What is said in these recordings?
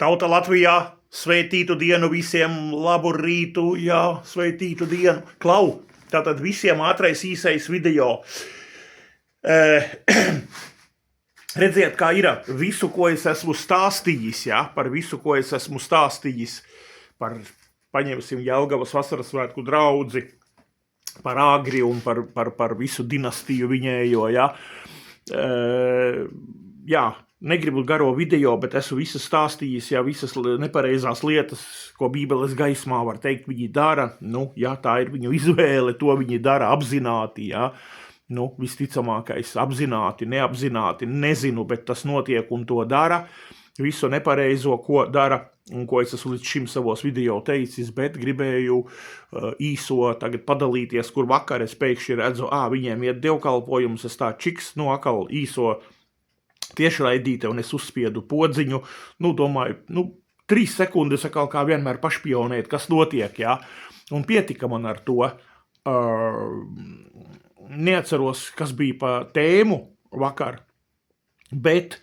Tauta Latvijā, sveitītu dienu visiem, labu rītu, jā, sveitītu dienu. Klau, tātad visiem ātrais īsais video. Redziet, kā ir visu, ko es esmu stāstījis, ja? Par visu, ko es esmu stāstījis, par, paņemsim, Jelgavas vasaras svētku draudzi, par Agri un par visu dinastiju viņējo, ja? Jā, negribu garo video, bet esmu visas stāstījis, ja, visas nepareizās lietas, ko Bībeles gaismā var teikt, viņi dara, jā, tā ir viņu izvēle, to viņi dara apzināti, ja. Visticamākais apzināti, neapzināti, nezinu, bet tas notiek un to dara, visu nepareizo, ko dara, un ko es esmu līdz šim savos video teicis, bet gribēju īso tagad padalīties, kur vakar es pēkšņi redzu, viņiem iet dievkalpojums, es tā čiks, akal īso tiešraidīte, un es uzspiedu podziņu, domāju, 3 sekundes akal kā vienmēr pašpionēt, kas notiek, jā, un pietika man ar to. Neatceros, kas bija pa tēmu vakar, bet,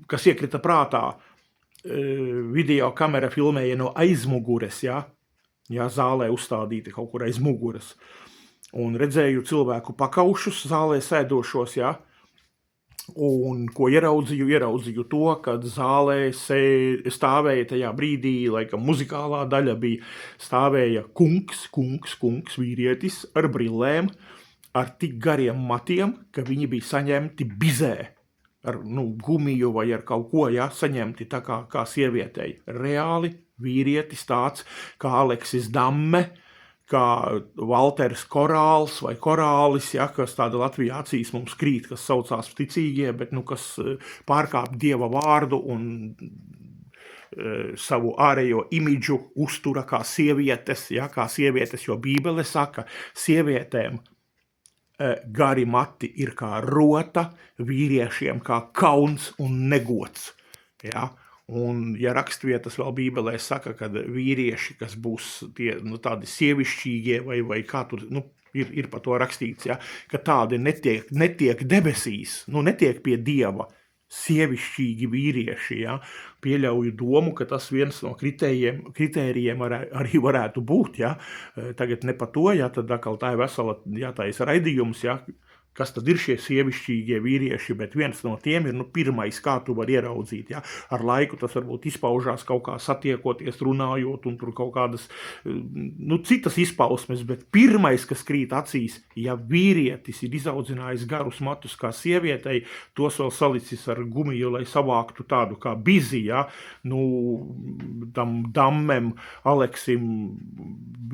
kas iekrita prātā, video kamera filmēja no aizmugures, jā, zālē uzstādīti kaut kur aiz muguras, un redzēju cilvēku pakaušus zālē sēdošos, jā, un ko ieraudzīju to, kad zālē stāvēja tajā brīdī, laikam muzikālā daļa bija, stāvēja kungs, vīrietis ar brillēm, ar tik gariem matiem, ka viņi bija saņemti bizē, ar gumiju vai ar kaut ko, ja, saņemti tā kā sievietei. Reāli vīrietis tāds kā Aleksis Damme, kā Valters Korāls vai Korālis, ja, kas tāda Latvijā acīs mums krīt, kas saucās ticīgie, bet kas pārkāp Dieva vārdu un savu ārējo imidžu uztura kā sievietes, ja, jo Bībele saka, sievietēm gari mati ir kā rota, vīriešiem kā kauns un negods, ja. Un, ja rakstvietas vēl Bībelē saka, ka vīrieši, kas būs tie, tādi sievišķīgie vai kā tur, ir par to rakstīts, ja, ka tādi netiek debesīs, netiek pie Dieva sievišķīgi vīrieši, ja, pieļauju domu, ka tas viens no kritērijiem arī varētu būt, ja, tagad ne pa to, ja, tad atkal tā ir vesela, ja, tā ir raidījums, ja, kas tad ir šie sievišķīgie vīrieši, bet viens no tiem ir, pirmais, kā tu vari ieraudzīt, ja? Ar laiku tas varbūt izpaužās kaut kā satiekoties, runājot, un tur kaut kādas, citas izpausmes, bet pirmais, kas krīt acīs, ja vīrietis ir izaudzinājis garus matus kā sievietei, tos vēl salicis ar gumiju, lai savāktu tādu kā bizi, ja? Tam Dammem, Aleksim,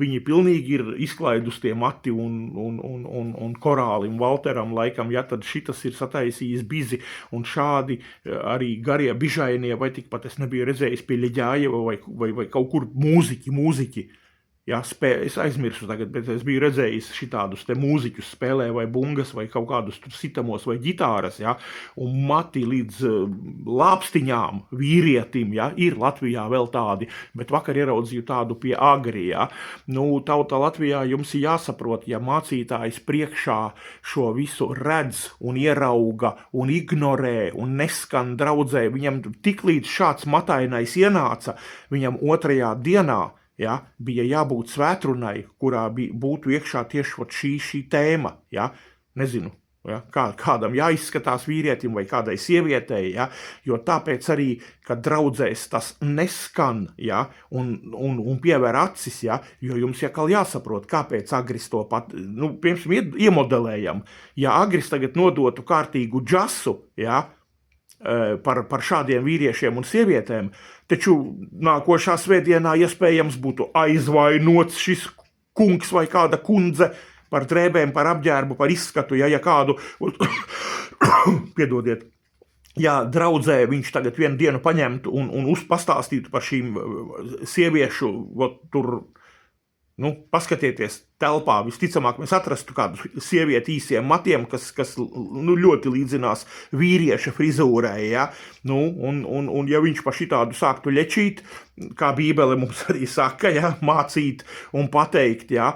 viņi pilnīgi ir izklaidus tie mati un Korālim, Valteram laikam, ja tad šitas ir sataisījis bizi, un šādi arī garie bižainie, vai tikpat es nebiju redzējis pie Ļeģājeva vai kaut kur mūziķi. Ja, es aizmirsu tagad, bet es biju redzējis šitādus te mūziķus spēlē vai bungas vai kaut kādus sitamos vai ģitāras, ja, un mati līdz lāpstiņām vīrietim, ja, ir Latvijā vēl tādi, bet vakar ieraudzīju tādu pie Agri, ja. Tauta Latvijā jums ir jāsaprot, ja mācītājs priekšā šo visu redz un ierauga un ignorē un neskan draudzē, viņam tiklīdz šāds matainais ienāca, viņam 2. dienā, ja, bija jābūt svētrunai, kurā būtu iekšā tieši šī tēma, ja, nezinu, ja, kādam jāizskatās vīrietim vai kādai sievietei, ja, jo tāpēc arī, kad draudzēs tas neskan, ja, un piever acis, ja, jo jums jāsaprot, kāpēc Agris to pat, piemēram, iemodelējam, ja Agris tagad nodotu kārtīgu džasu, ja, par šādiem vīriešiem un sievietēm, taču nākošā svētdienā iespējams būtu aizvainots šis kungs vai kāda kundze par drēbēm, par apģērbu, par izskatu, ja kādu, piedodiet, ja draudzē viņš tagad vienu dienu paņemtu un pastāstītu par šīm sieviešu, tur, paskatieties, telpā visticamāk mēs atrastu kādu sievieti īsiem matiem, kas ļoti līdzinās vīrieša frizūrai, ja? Un ja viņš pa šitādu sāktu ļečīt, kā Bībele mums arī saka, ja, mācīt un pateikt, ja,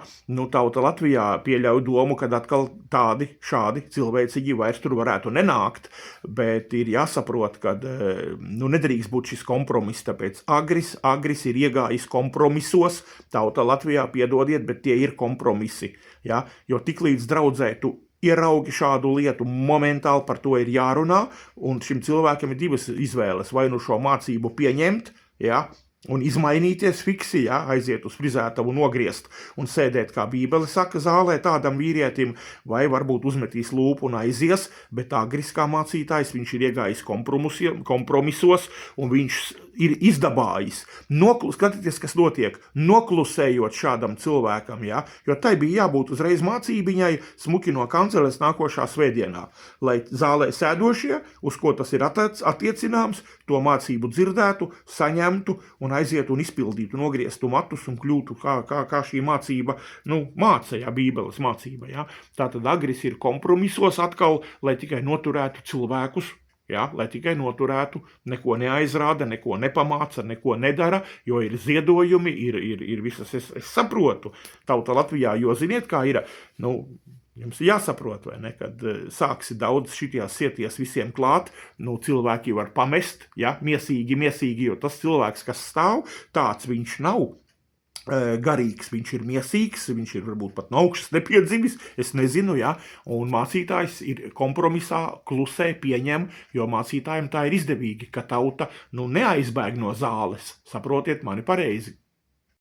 tauta Latvijā pieļauj domu, kad atkal šādi cilvēcīgi vairs tur varētu nenākt, bet ir jāsaprot, ka nedrīkst būt šis kompromiss, tāpēc Agris ir iegājis kompromisos, tauta Latvijā piedodiet, bet tie ir kompromisi, ja, jo tiklīdz draudzē tu ieraugi šādu lietu, momentāli par to ir jārunā, un šim cilvēkam ir divas izvēles, vai nu šo mācību pieņemt, ja, un izmainīties fiksi, ja, aiziet uz frizētavu nogriezt un sēdēt, kā Bībele saka, zālē tādam vīrietim, vai varbūt uzmetīs lūpu un aizies, bet Agris kā mācītājs, viņš ir iegājis kompromisos, un viņš ir izdabājis. Skatieties, kas notiek, noklusējot šādam cilvēkam, ja, jo tai bija jābūt uzreiz mācībiņai smuki no kanceles nākošā svētdienā, lai zālē sēdošie, uz ko tas ir attiecināms, to mācību dzirdētu, saņemtu un aizietu un izpildītu, nogrieztu matus un kļūtu, kā šī mācība, māca, ja, Bībeles mācība, ja. Tātad Agris ir kompromisos atkal, lai tikai noturētu cilvēkus, ja, lai tikai noturētu, neko neaizrāda, neko nepamāca, neko nedara, jo ir ziedojumi, ir visas, es saprotu, tauta Latvijā, jo ziniet, kā ir, jums jāsaprot, vai ne, kad sāksi daudz šitās sieties visiem klāt, cilvēki var pamest, ja, miesīgi, jo tas cilvēks, kas stāv, tāds viņš nav garīgs, viņš ir miesīgs, viņš ir varbūt pat no augšas nepiedzimis, es nezinu, ja, un mācītājs ir kompromisā, klusē, pieņem, jo mācītājiem tā ir izdevīgi, ka tauta, neaizbēg no zāles, saprotiet mani pareizi.